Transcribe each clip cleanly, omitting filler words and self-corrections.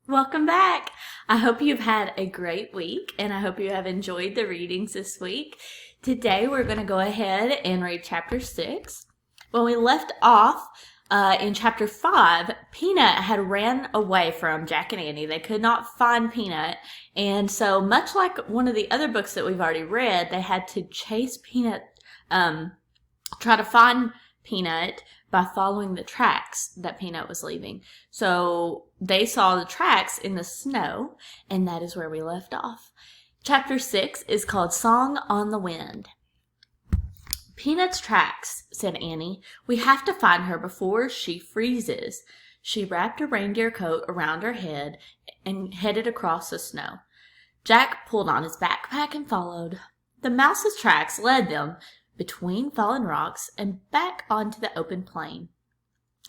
Welcome back. I hope you've had a great week and I hope you have enjoyed the readings this week. Today we're going to go ahead and read chapter 6. When we left off in chapter 5, Peanut had ran away from Jack and Annie. They could not find Peanut, and so much like one of the other books that we've already read, they had to chase Peanut, try to find Peanut by following the tracks that Peanut was leaving. So they saw the tracks in the snow, and that is where we left off. Chapter 6 is called Song on the Wind. Peanut's tracks, said Annie. We have to find her before she freezes. She wrapped a reindeer coat around her head and headed across the snow. Jack pulled on his backpack and followed. The mouse's tracks led them between fallen rocks and back onto the open plain.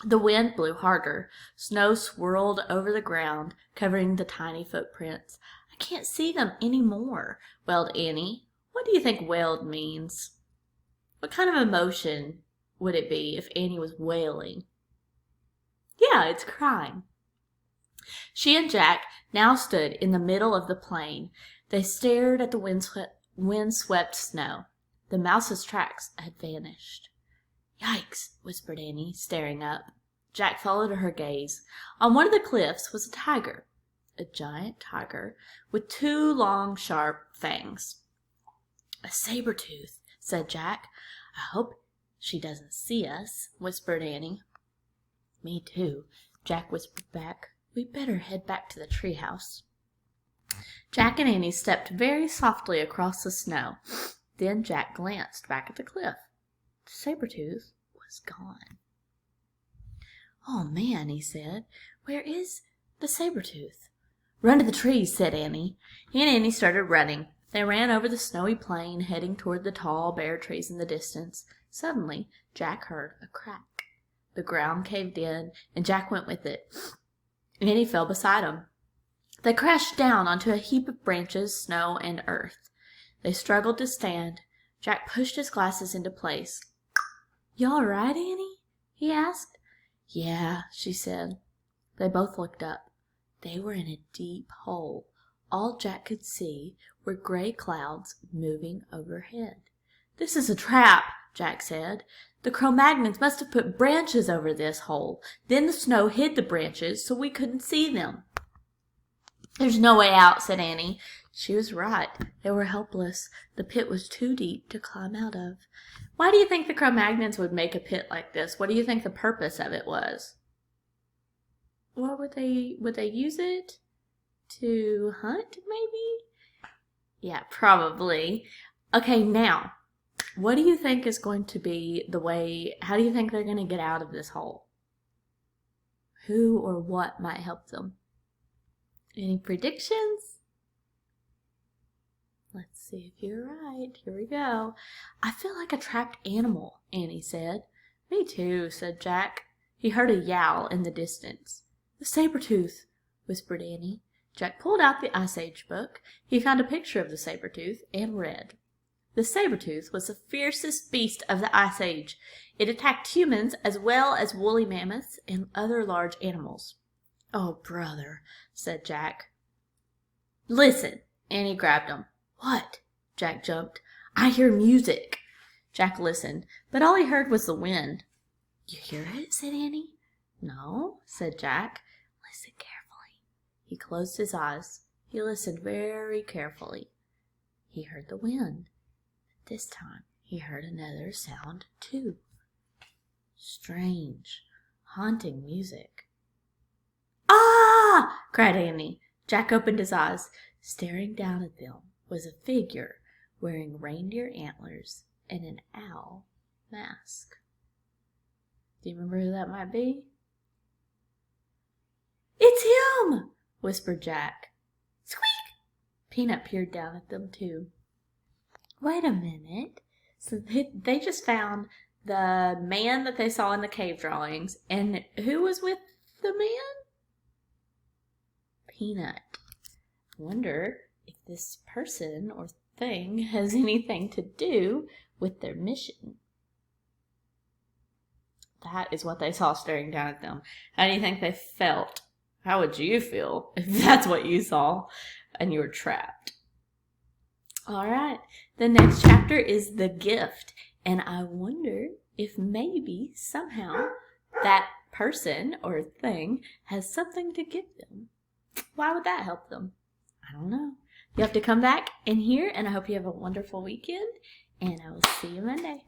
The wind blew harder. Snow swirled over the ground, covering the tiny footprints. I can't see them any more, wailed Annie. What do you think wailed means? What kind of emotion would it be if Annie was wailing? Yeah, it's crying. She and Jack now stood in the middle of the plain. They stared at the wind-swept snow. The mouse's tracks had vanished. Yikes, whispered Annie, staring up. Jack followed her gaze. On one of the cliffs was a tiger, a giant tiger with two long, sharp fangs. A Sabertooth, said Jack. I hope she doesn't see us, whispered Annie. Me too, Jack whispered back. We'd better head back to the treehouse. Jack and Annie stepped very softly across the snow. Then Jack glanced back at the cliff. Sabertooth was gone. Oh, man, he said. Where is the Sabertooth? Run to the trees, said Annie. He and Annie started running. They ran over the snowy plain, heading toward the tall, bare trees in the distance. Suddenly, Jack heard a crack. The ground caved in, and Jack went with it. Annie fell beside him. They crashed down onto a heap of branches, snow, and earth. They struggled to stand. Jack pushed his glasses into place. You all right, Annie? He asked. Yeah, she said. They both looked up. They were in a deep hole. All Jack could see were gray clouds moving overhead. This is a trap, Jack said. The Cro-Magnons must have put branches over this hole. Then the snow hid the branches so we couldn't see them. There's no way out, said Annie. She was right. They were helpless. The pit was too deep to climb out of. Why do you think the Cro-Magnons would make a pit like this? What do you think the purpose of it was? What would they use it to hunt, maybe? Yeah, probably. Okay, now, what do you think is going to be how do you think they're going to get out of this hole? Who or what might help them? Any predictions? Let's see if you're right. Here we go. I feel like a trapped animal, Annie said. Me too, said Jack. He heard a yowl in the distance. The Sabertooth, whispered Annie. Jack pulled out the Ice Age book. He found a picture of the Sabertooth and read. The Sabertooth was the fiercest beast of the Ice Age. It attacked humans as well as woolly mammoths and other large animals. Oh, brother, said Jack. Listen, Annie grabbed him. What? Jack jumped. I hear music. Jack listened, but all he heard was the wind. You hear it? Said Annie. No, said Jack. Listen carefully. He closed his eyes. He listened very carefully. He heard the wind. This time he heard another sound too. Strange, haunting music. Ah! Cried Annie. Jack opened his eyes. Staring down at them was a figure wearing reindeer antlers and an owl mask. Do you remember who that might be? It's him! Whispered Jack. Squeak! Peanut peered down at them too. Wait a minute. So they just found the man that they saw in the cave drawings, and who was with the man? Peanut. Wonder if this person or thing has anything to do with their mission. That is what they saw staring down at them. How do you think they felt How would you feel if that's what you saw and you were trapped? All right. The next chapter is the gift. And I wonder if maybe somehow that person or thing has something to give them. Why would that help them? I don't know. You have to come back in here, and I hope you have a wonderful weekend, and I will see you Monday.